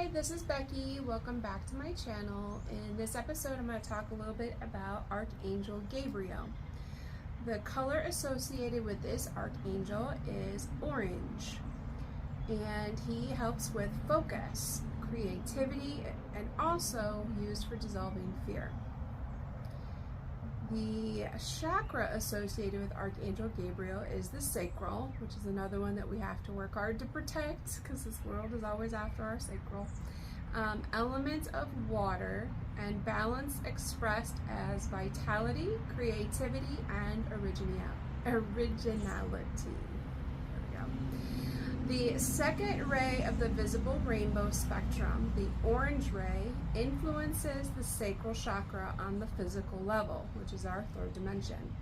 Hi, this is Becky. Welcome back to my channel. In this episode, I'm going to talk a little bit about Archangel Gabriel. The color associated with this archangel is orange, and he helps with focus, creativity, and also used for dissolving fear. The chakra associated with Archangel Gabriel is the sacral, which is another one that we have to work hard to protect because this world is always after our sacral. Element of water, and balance expressed as vitality, creativity, and originality. There we go. The second ray of the visible rainbow spectrum, the orange ray, influences the sacral chakra on the physical level, which is our third dimension.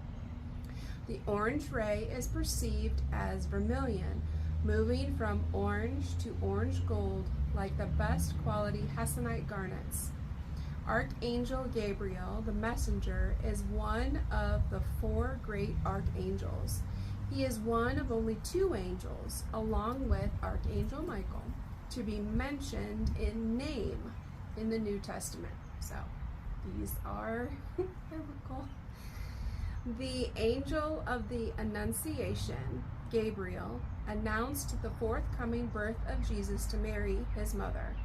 The orange ray is perceived as vermilion, moving from orange to orange gold like the best quality hessonite garnets. Archangel Gabriel, the messenger, is one of the four great archangels. He is one of only two angels, along with Archangel Michael, to be mentioned in name in the New Testament. So these are biblical. The angel of the Annunciation, Gabriel, announced the forthcoming birth of Jesus to Mary, his mother,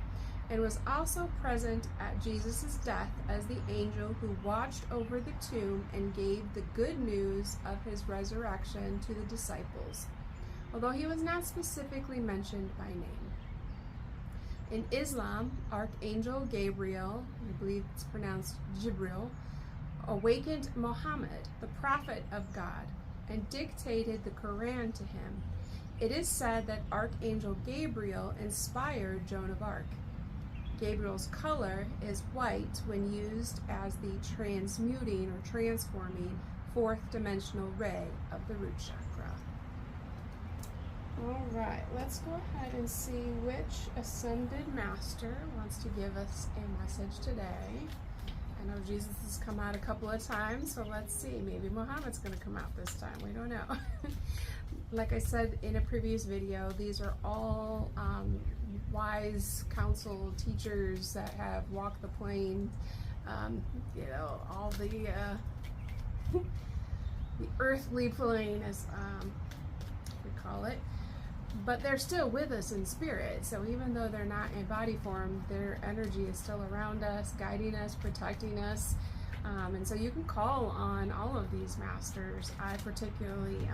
and was also present at Jesus' death as the angel who watched over the tomb and gave the good news of his resurrection to the disciples, although he was not specifically mentioned by name. In Islam, Archangel Gabriel, I believe it's pronounced Jibril, awakened Muhammad, the prophet of God, and dictated the Quran to him. It is said that Archangel Gabriel inspired Joan of Arc. Gabriel's color is white when used as the transmuting or transforming fourth dimensional ray of the root chakra. All right, let's go ahead and see which ascended master wants to give us a message today. I know Jesus has come out a couple of times, so let's see. Maybe Muhammad's going to come out this time. We don't know. Like I said in a previous video, these are all wise counsel teachers that have walked the plane, all the earthly plane, as we call it. But they're still with us in spirit, so even though they're not in body form, their energy is still around us, guiding us, protecting us. And so you can call on all of these masters. I particularly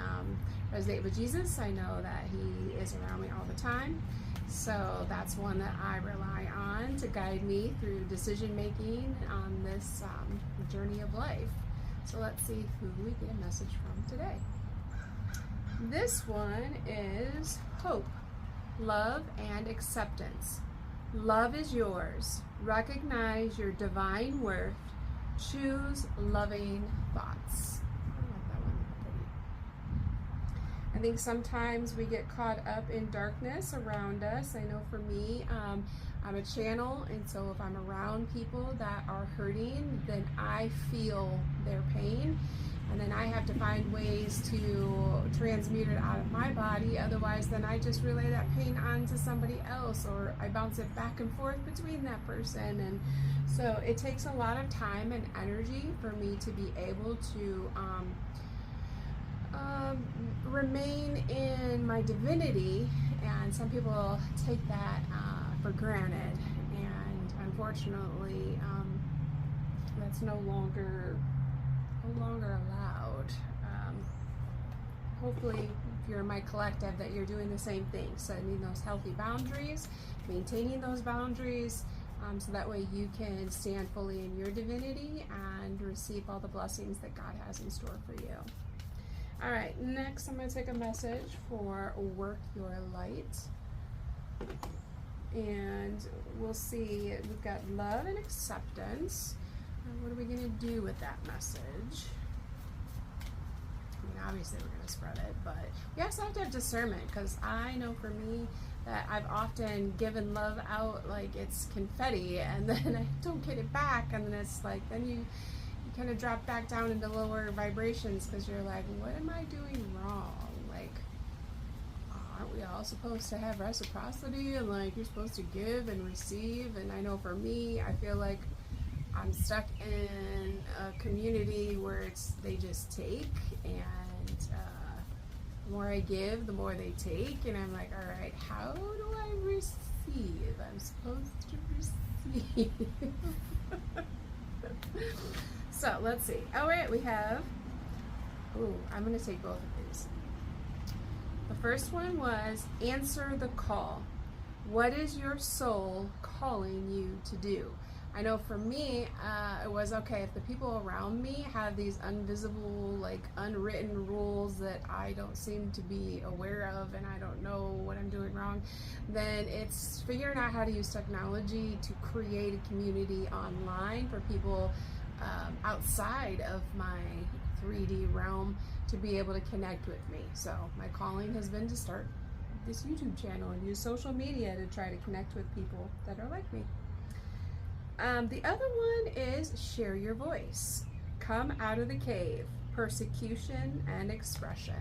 resonate with Jesus. I know that he is around me all the time. So that's one that I rely on to guide me through decision making on this journey of life. So let's see who we get a message from today. This one is hope, love, and acceptance. Love is yours. Recognize your divine worth. Choose loving thoughts. I like that one. Pretty. I think sometimes we get caught up in darkness around us. I know for me, I'm a channel, and so if I'm around people that are hurting, then I feel their pain. And then I have to find ways to transmute it out of my body. Otherwise, then I just relay that pain onto somebody else, or I bounce it back and forth between that person. And so it takes a lot of time and energy for me to be able to remain in my divinity. And some people take that for granted. And unfortunately, that's no longer allowed. Hopefully, if you're in my collective, that you're doing the same thing, setting those healthy boundaries, maintaining those boundaries, so that way you can stand fully in your divinity and receive all the blessings that God has in store for you. All right, next I'm going to take a message for Work Your Light. And we'll see, we've got love and acceptance. What are we going to do with that message? I mean, obviously we're going to spread it, but we also have to have discernment, because I know for me that I've often given love out like it's confetti, and then I don't get it back, and then it's like, then you kind of drop back down into lower vibrations, because you're like, what am I doing wrong? Like, aren't we all supposed to have reciprocity and like you're supposed to give and receive. And I know for me, I feel like I'm stuck in a community where they just take, and the more I give, the more they take, and I'm like, all right, how do I receive? I'm supposed to receive. So let's see. All right, we have. I'm going to take both of these. The first one was answer the call. What is your soul calling you to do? I know for me, it was okay if the people around me have these invisible, like unwritten rules that I don't seem to be aware of and I don't know what I'm doing wrong, then it's figuring out how to use technology to create a community online for people outside of my 3D realm to be able to connect with me. So my calling has been to start this YouTube channel and use social media to try to connect with people that are like me. The other one is share your voice. Come out of the cave. Persecution and expression.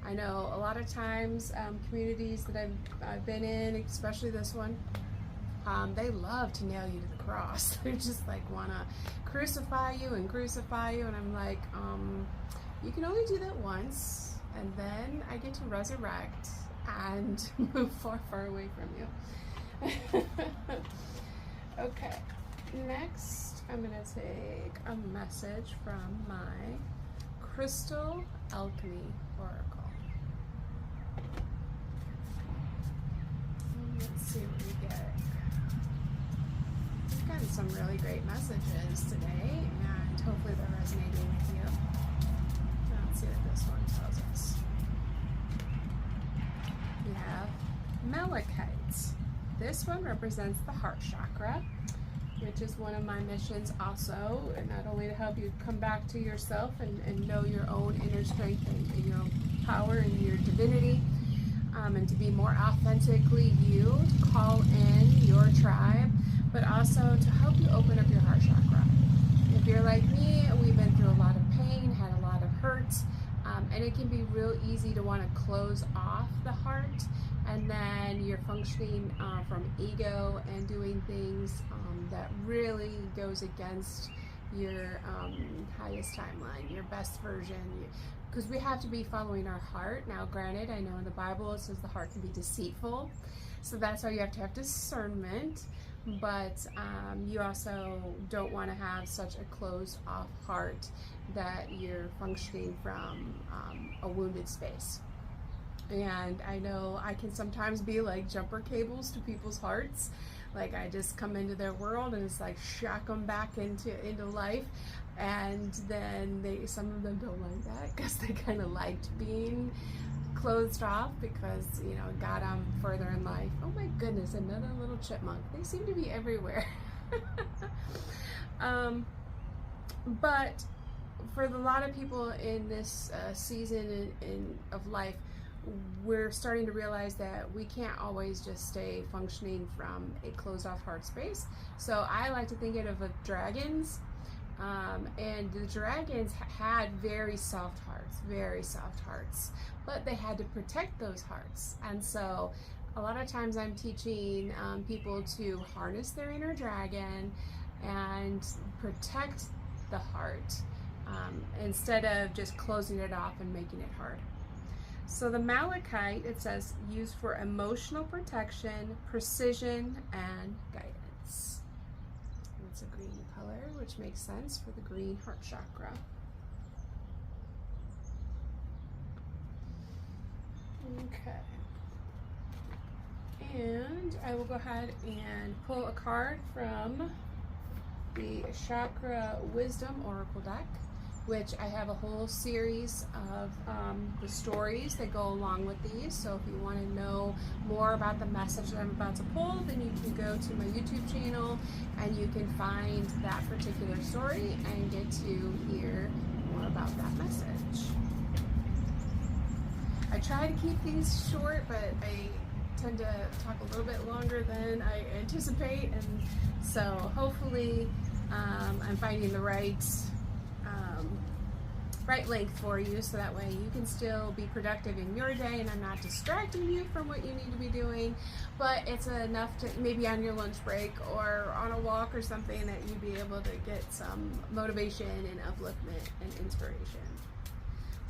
I know a lot of times communities that I've been in, especially this one, they love to nail you to the cross. They just like want to crucify you, and I'm like, you can only do that once, and then I get to resurrect and move far, far away from you. Okay, next I'm going to take a message from my Crystal Alchemy Oracle. Let's see what we get. We've gotten some really great messages today, and hopefully they're resonating with you. Let's see what this one tells us. We have Malachites. This one represents the heart chakra, which is one of my missions also, and not only to help you come back to yourself and know your own inner strength and your own power and your divinity, and to be more authentically you, to call in your tribe, but also to help you open up your heart chakra. If you're like me, we've been through a lot of pain, had a lot of hurt, and it can be real easy to want to close off the heart, and then you're functioning from ego and doing things that really goes against your highest timeline, your best version, because we have to be following our heart. Now granted, I know in the Bible it says the heart can be deceitful, so that's why you have to have discernment, but you also don't want to have such a closed off heart that you're functioning from a wounded space. And I know I can sometimes be like jumper cables to people's hearts. Like I just come into their world and it's like shock them back into life, and then some of them don't like that because they kind of liked being closed off because, you know, got them further in life. Oh my goodness, another little chipmunk. They seem to be everywhere. But for a lot of people in this season of life, we're starting to realize that we can't always just stay functioning from a closed off heart space. So I like to think of dragons, and the dragons had very soft hearts, but they had to protect those hearts. And so a lot of times I'm teaching people to harness their inner dragon and protect the heart instead of just closing it off and making it hard. So the Malachite, it says, used for emotional protection, precision, and guidance. It's a green color, which makes sense for the green heart chakra. Okay. And I will go ahead and pull a card from the Chakra Wisdom Oracle deck, which I have a whole series of the stories that go along with these. So if you want to know more about the message that I'm about to pull, then you can go to my YouTube channel and you can find that particular story and get to hear more about that message. I try to keep these short, but I tend to talk a little bit longer than I anticipate, and so hopefully I'm finding the right right length for you, so that way you can still be productive in your day and I'm not distracting you from what you need to be doing, but it's enough to maybe on your lunch break or on a walk or something that you'd be able to get some motivation and upliftment and inspiration.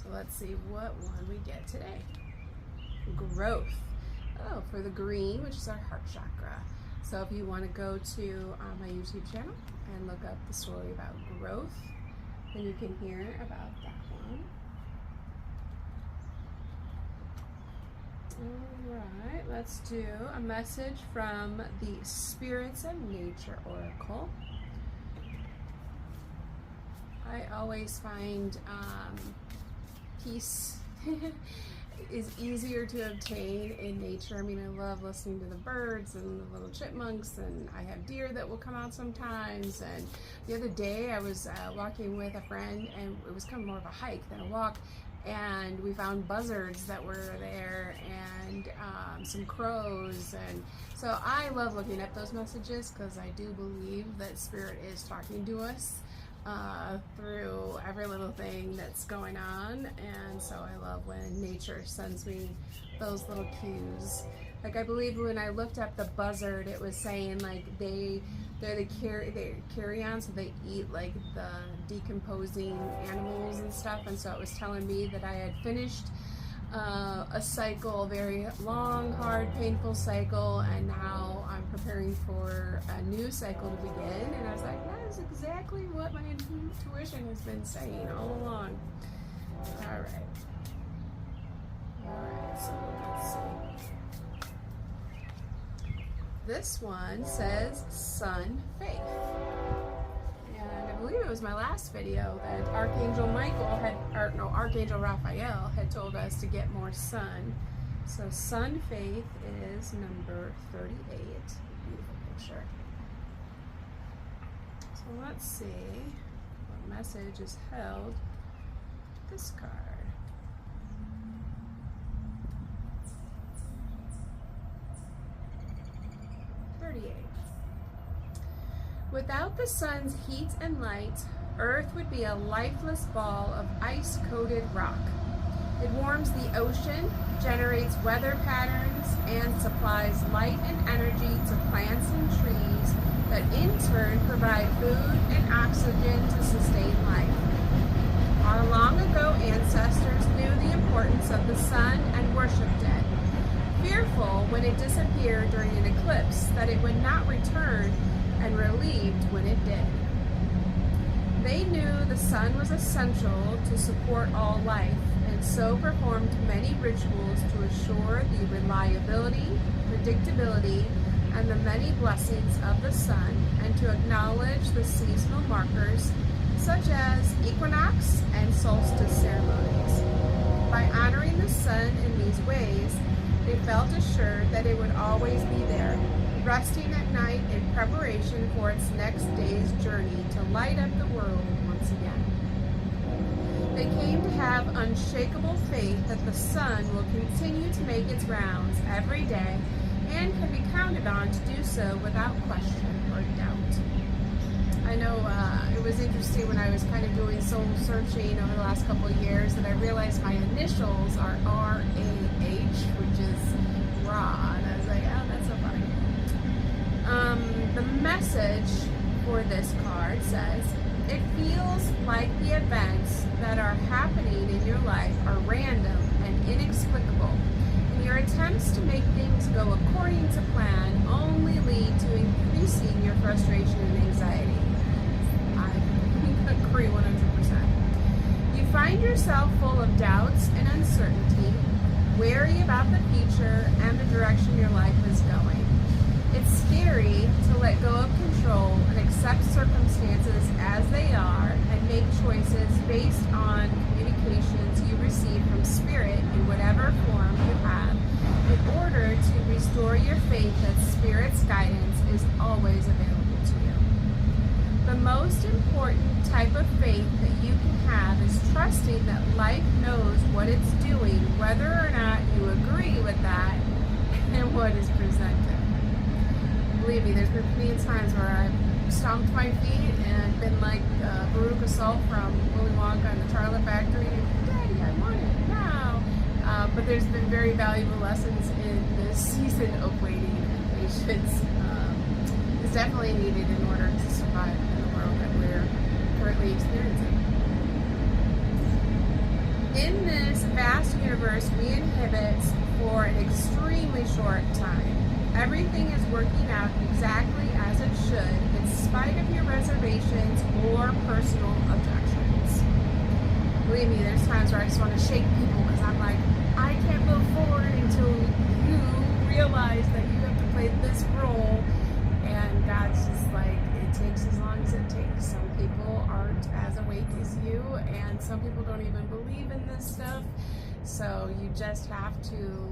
So let's see what one we get today. Growth. Oh, for the green, which is our heart chakra. So if you want to go to my YouTube channel and look up the story about growth, then you can hear about that one. Alright, let's do a message from the Spirits of Nature Oracle. I always find peace is easier to obtain in nature. I mean, I love listening to the birds and the little chipmunks, and I have deer that will come out sometimes. And the other day I was walking with a friend, and it was kind of more of a hike than a walk, and we found buzzards that were there and some crows. And so I love looking at those messages because I do believe that Spirit is talking to us through every little thing that's going on. And so I love when nature sends me those little cues. Like, I believe when I looked up the buzzard, it was saying like they're carrion, so they eat like the decomposing animals and stuff. And so it was telling me that I had finished a cycle, a very long, hard, painful cycle, and now I'm preparing for a new cycle to begin. And I was like, that is exactly what my intuition has been saying all along. All right, so let's see. This one says Sun Faith. And I believe it was my last video that Archangel Archangel Raphael had told us to get more sun. So Sun Faith is number 38. Beautiful picture. So let's see what message is held this card. Without the sun's heat and light, Earth would be a lifeless ball of ice-coated rock. It warms the ocean, generates weather patterns, and supplies light and energy to plants and trees that in turn provide food and oxygen to sustain life. Our long ago ancestors knew the importance of the sun and worshipped it, fearful when it disappeared during an eclipse that it would not return, and relieved when it did. They knew the sun was essential to support all life, and so performed many rituals to assure the reliability, predictability, and the many blessings of the sun, and to acknowledge the seasonal markers such as equinox and solstice ceremonies. By honoring the sun in these ways, they felt assured that it would always be there, resting at night in preparation for its next day's journey to light up the world once again. They came to have unshakable faith that the sun will continue to make its rounds every day and can be counted on to do so without question or doubt. I know it was interesting when I was kind of doing soul searching over the last couple of years that I realized my initials are R-A-H, which is Ra, and I was like, oh, that's so funny. The message for this card says, it feels like the events that are happening in your life are random and inexplicable, and your attempts to make things go according to plan only lead to increasing your frustration and anxiety. I agree 100%. You find yourself full of doubts and uncertainty, wary about the future and the direction your life is going. It's scary to let go of control and accept circumstances as they are and make choices based on communications you receive from Spirit in whatever form you have, in order to restore your faith that Spirit's guidance is always available to you. The most important type of faith that you can have is trusting that life knows what it's doing, whether or not you agree with that and what is presented. Believe believe me, there's been plenty of times where I've stomped my feet and been like Veruca Salt from Willy Wonka and the Chocolate Factory. Daddy, I want it now. But there's been very valuable lessons in this season of waiting and patience. It's definitely needed in order to survive in the world that we're currently experiencing. In this vast universe, we inhabit for an extremely short time. Everything is working out exactly as it should, in spite of your reservations or personal objections. Believe me, there's times where I just want to shake people because I'm like, I can't move forward until you realize that you have to play this role. And God's just like, it takes as long as it takes. Some people aren't as awake as you, and some people don't even believe in this stuff. So you just have to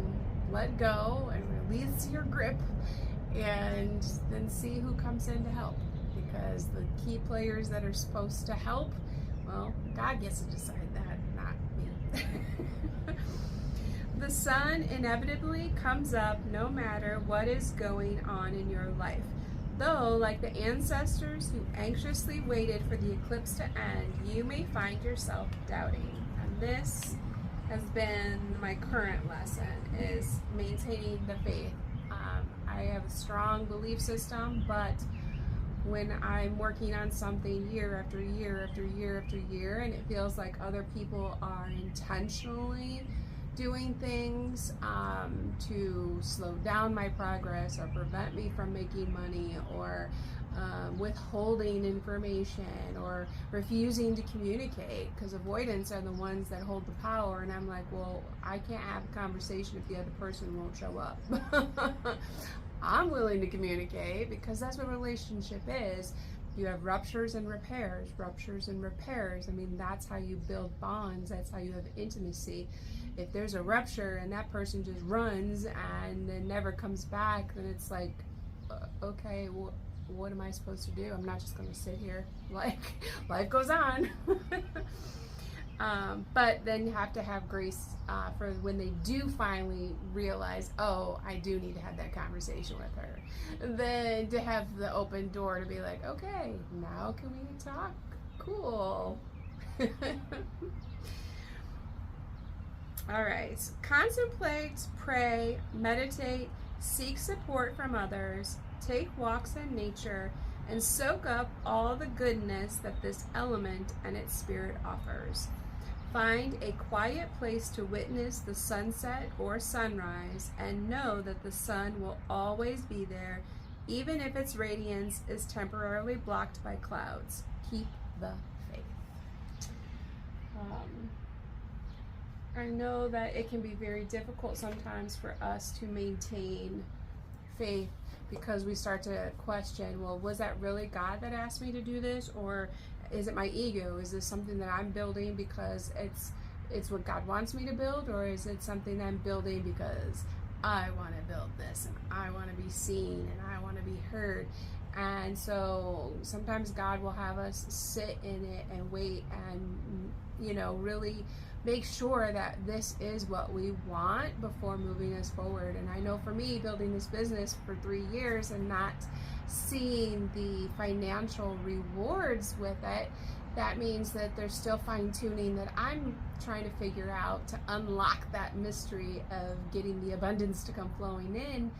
let go and release your grip and then see who comes in to help. Because the key players that are supposed to help, well, God gets to decide that, not me. The sun inevitably comes up no matter what is going on in your life. Though, like the ancestors who anxiously waited for the eclipse to end, you may find yourself doubting. And this has been my current lesson, is maintaining the faith. I have a strong belief system, but when I'm working on something year after year after year after year, and it feels like other people are intentionally doing things to slow down my progress or prevent me from making money, or withholding information or refusing to communicate, because avoidance are the ones that hold the power. And I'm like, well, I can't have a conversation if the other person won't show up. I'm willing to communicate because that's what a relationship is. You have ruptures and repairs, ruptures and repairs. I mean, that's how you build bonds. That's how you have intimacy. If there's a rupture and that person just runs and then never comes back, then it's like, okay, well, what am I supposed to do? I'm not just going to sit here. Like, life goes on. But then you have to have grace for when they do finally realize, oh, I do need to have that conversation with her. Then to have the open door to be like, okay, now can we talk? Cool. All right. Contemplate, pray, meditate, seek support from others, take walks in nature, and soak up all the goodness that this element and its spirit offers. Find a quiet place to witness the sunset or sunrise, and know that the sun will always be there, even if its radiance is temporarily blocked by clouds. Keep the faith. I know that it can be very difficult sometimes for us to maintain faith, because we start to question, well, was that really God that asked me to do this? Or is it my ego? Is this something that I'm building because it's what God wants me to build? Or is it something that I'm building because I want to build this and I want to be seen and I want to be heard? And so sometimes God will have us sit in it and wait and, really make sure that this is what we want before moving us forward. And I know for me, building this business for 3 years and not seeing the financial rewards with it, that means that there's still fine-tuning that I'm trying to figure out to unlock that mystery of getting the abundance to come flowing in,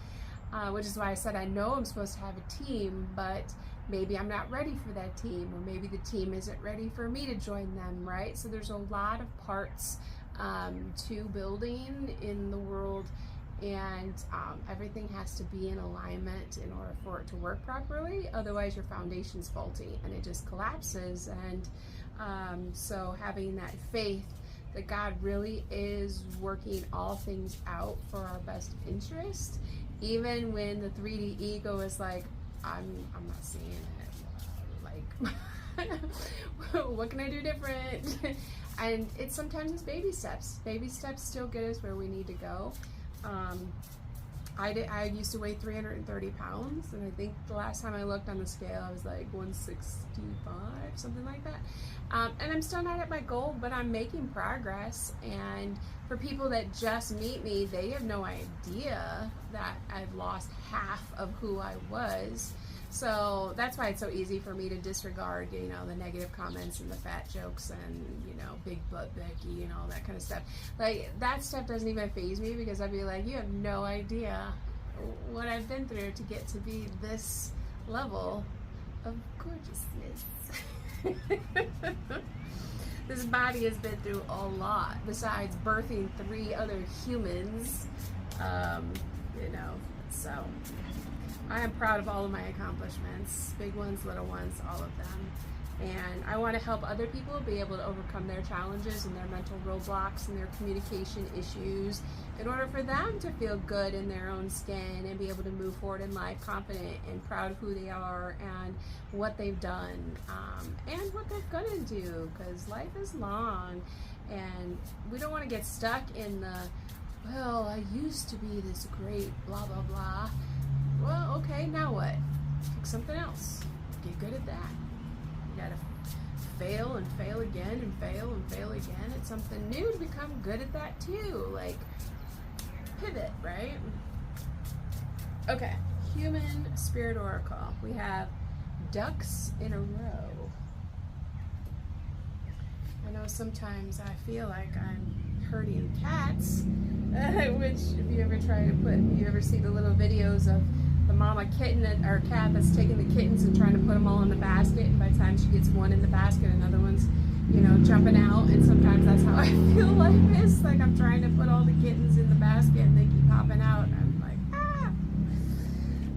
which is why I said I know I'm supposed to have a team, but maybe I'm not ready for that team, or maybe the team isn't ready for me to join them, right? So there's a lot of parts to building in the world, and everything has to be in alignment in order for it to work properly. Otherwise your foundation's faulty and it just collapses. And so having that faith that God really is working all things out for our best interest, even when the 3D ego is like, I'm not seeing it, like what can I do different? And sometimes it's baby steps. Baby steps still get us where we need to go. I used to weigh 330 pounds, and I think the last time I looked on the scale, I was like 165, something like that. And I'm still not at my goal, but I'm making progress. And for people that just meet me, they have no idea that I've lost half of who I was. So that's why it's so easy for me to disregard, you know, the negative comments and the fat jokes and, you know, big butt Becky and all that kind of stuff. Like, that stuff doesn't even faze me, because I'd be like, you have no idea what I've been through to get to be this level of gorgeousness. This body has been through a lot, besides birthing 3 other humans, you know, so I am proud of all of my accomplishments, big ones, little ones, all of them. And I want to help other people be able to overcome their challenges and their mental roadblocks and their communication issues in order for them to feel good in their own skin and be able to move forward in life confident and proud of who they are and what they've done, and what they're going to do, because life is long and we don't want to get stuck in the, well, I used to be this great blah, blah, blah. Well, okay, now what? Pick something else. Get good at that. You gotta fail and fail again and fail again at something new to become good at that too. Like, pivot, right? Okay, Human Spirit Oracle. We have ducks in a row. I know sometimes I feel like I'm herding cats, which if you ever try to put, you ever see the little videos of the mama kitten or cat that's taking the kittens and trying to put them all in the basket, and by the time she gets one in the basket, another one's, you know, jumping out. And sometimes that's how I feel like this, like I'm trying to put all the kittens in the basket and they keep popping out, and I'm like, ah.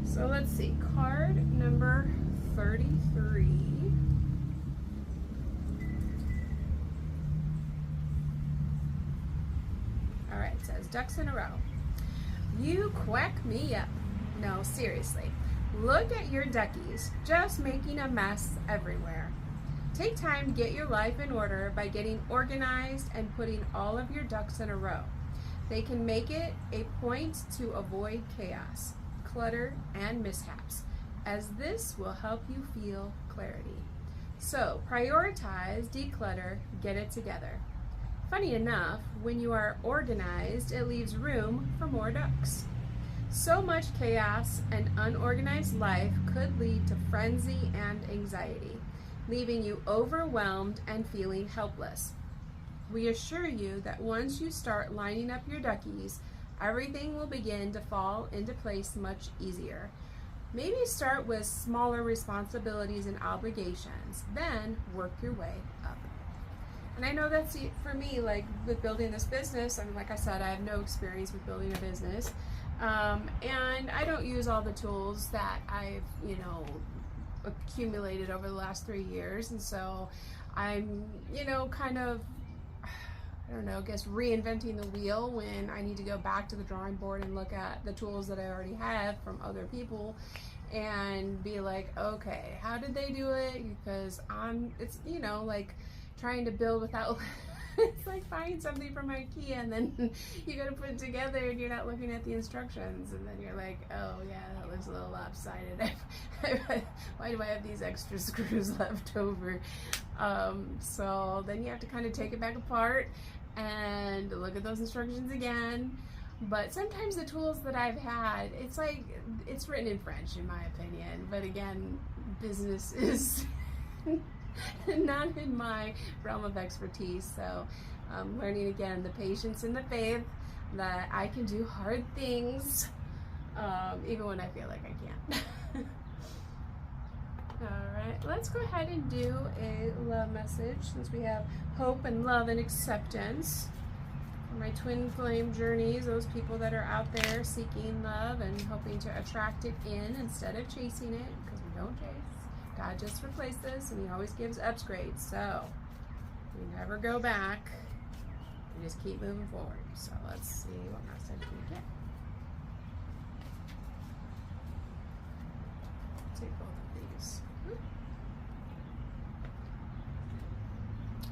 So let's see, card number 33. All right, it says ducks in a row. You quack me up. No, seriously. Look at your duckies, just making a mess everywhere. Take time to get your life in order by getting organized and putting all of your ducks in a row. They can make it a point to avoid chaos, clutter, and mishaps, as this will help you feel clarity. So prioritize, declutter, get it together. Funny enough, when you are organized, it leaves room for more ducks. So much chaos and unorganized life could lead to frenzy and anxiety, leaving you overwhelmed and feeling helpless. We assure you that once you start lining up your duckies, everything will begin to fall into place much easier. Maybe start with smaller responsibilities and obligations, then work your way up. And I know that's for me, like with building this business, I mean, like I said, I have no experience with building a business. And I don't use all the tools that I've, you know, accumulated over the last 3 years. And so I'm, you know, kind of, I don't know, I guess reinventing the wheel when I need to go back to the drawing board and look at the tools that I already have from other people and be like, okay, how did they do it? Because it's, you know, like trying to build without it's like buying something from IKEA and then you got to put it together and you're not looking at the instructions, and then you're like, oh yeah, that looks a little lopsided. Why do I have these extra screws left over? So then you have to kind of take it back apart and look at those instructions again. But sometimes the tools that I've had, it's like, it's written in French in my opinion, but again, business is not in my realm of expertise. So I'm learning again the patience and the faith that I can do hard things, even when I feel like I can't. Alright, let's go ahead and do a love message, since we have hope and love and acceptance. For my twin flame journeys, those people that are out there seeking love and hoping to attract it in instead of chasing it, because we don't chase. God just replaced us, and He always gives upgrades, so we never go back. We just keep moving forward. So let's see what message we get. Take both of these.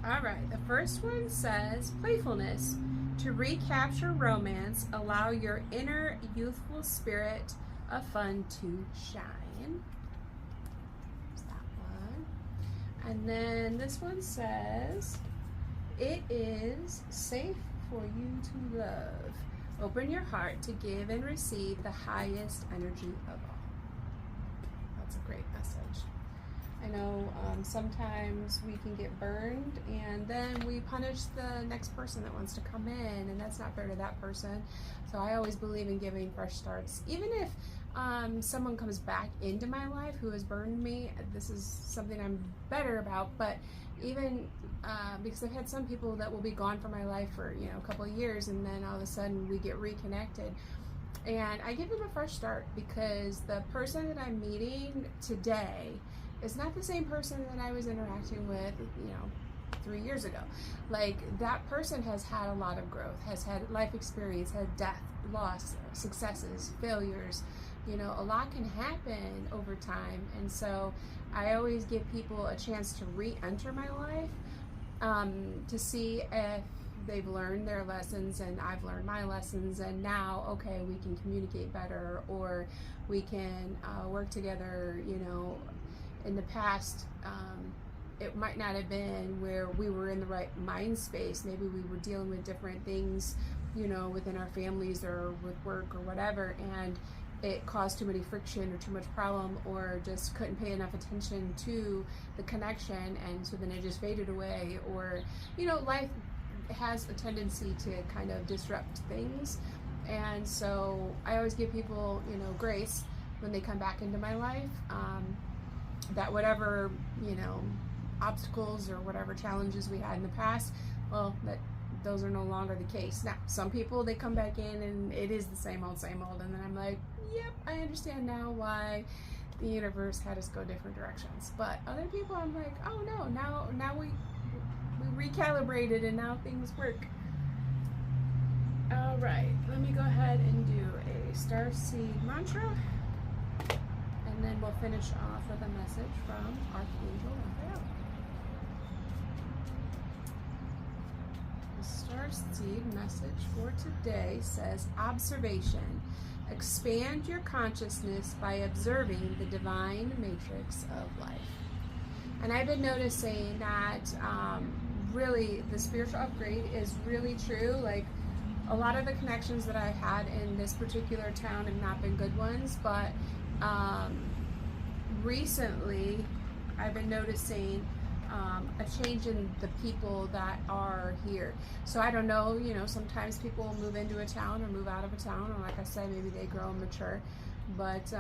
All right, the first one says playfulness. To recapture romance, allow your inner youthful spirit of fun to shine. There's that one. And then this one says, it is safe for you to love. Open your heart to give and receive the highest energy of all. That's a great message. I know sometimes we can get burned and then we punish the next person that wants to come in, and that's not fair to that person. So I always believe in giving fresh starts. Even if someone comes back into my life who has burned me, this is something I'm better about, but even because I've had some people that will be gone from my life for a couple of years, and then all of a sudden we get reconnected. And I give them a fresh start, because the person that I'm meeting today is not the same person that I was interacting with, 3 years ago. Like, that person has had a lot of growth, has had life experience, had death, loss, successes, failures. A lot can happen over time. And so I always give people a chance to re-enter my life, to see if they've learned their lessons and I've learned my lessons, and now, okay, we can communicate better, or we can work together. In the past, it might not have been where we were in the right mind space. Maybe we were dealing with different things, within our families or with work or whatever, and it caused too many friction or too much problem, or just couldn't pay enough attention to the connection, and so then it just faded away. Or, life has a tendency to kind of disrupt things, and so I always give people, grace when they come back into my life, that whatever, obstacles or whatever challenges we had in the past, well, that those are no longer the case. Now, some people, they come back in and it is the same old, and then I'm like, yep, I understand now why the universe had us go different directions. But other people, I'm like, oh no, now we recalibrated and now things work. All right, let me go ahead and do a starseed mantra, and then we'll finish off with a message from Archangel Raphael. The starseed message for today says, observation. Expand your consciousness by observing the divine matrix of life. And I've been noticing that really the spiritual upgrade is really true. Like, a lot of the connections that I had in this particular town have not been good ones, but recently I've been noticing a change in the people that are here. So I don't know, sometimes people move into a town or move out of a town, or like I said, maybe they grow and mature, but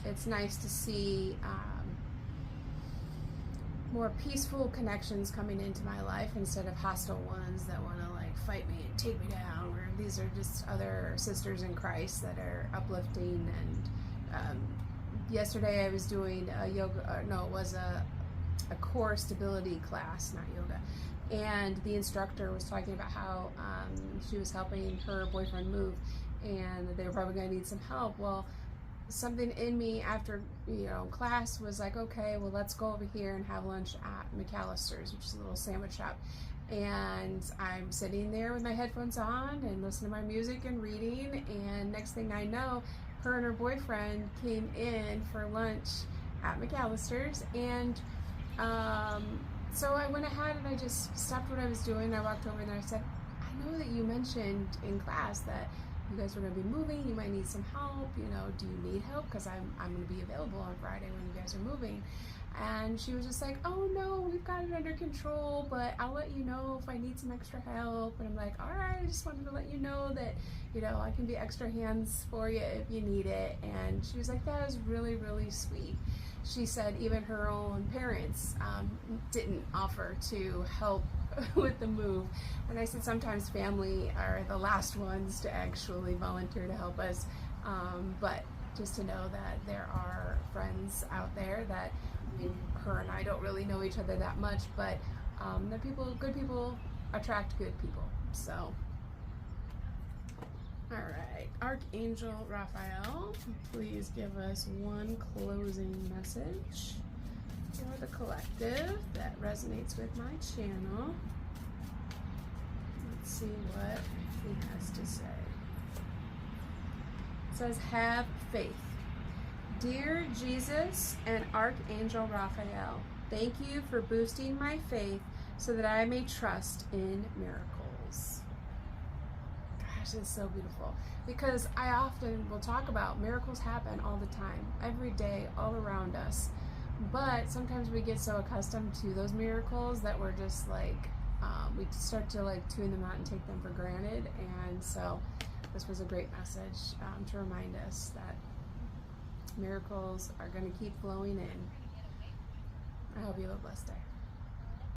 it's nice to see more peaceful connections coming into my life instead of hostile ones that want to fight me and take me down, where these are just other sisters in Christ that are uplifting. And yesterday I was doing a yoga, it was a core stability class, not yoga, and the instructor was talking about how she was helping her boyfriend move, and they were probably going to need some help. Well, something in me after class was like, okay, well, let's go over here and have lunch at McAllister's, which is a little sandwich shop. And I'm sitting there with my headphones on and listening to my music and reading, and next thing I know, her and her boyfriend came in for lunch at McAllister's. And so I went ahead and I just stopped what I was doing. I walked over and I said, I know that you mentioned in class that you guys were going to be moving, you might need some help, do you need help? Because I'm going to be available on Friday when you guys are moving. And she was just like, oh no, we've got it under control, but I'll let you know if I need some extra help. And I'm like, all right, I just wanted to let you know that, I can be extra hands for you if you need it. And she was like, that is really, really sweet. She said even her own parents didn't offer to help with the move. And I said, sometimes family are the last ones to actually volunteer to help us. But just to know that there are friends out there that, her and I don't really know each other that much, but the good people attract good people. So, all right, Archangel Raphael, please give us one closing message for the collective that resonates with my channel. Let's see what he has to say. It says, have faith. Dear Jesus and Archangel Raphael, thank you for boosting my faith so that I may trust in miracles. Gosh, it's so beautiful. Because I often will talk about miracles happen all the time, every day, all around us. But sometimes we get so accustomed to those miracles that we're just like, we start to like tune them out and take them for granted. And so this was a great message to remind us that miracles are going to keep flowing in. I hope you have a blessed day.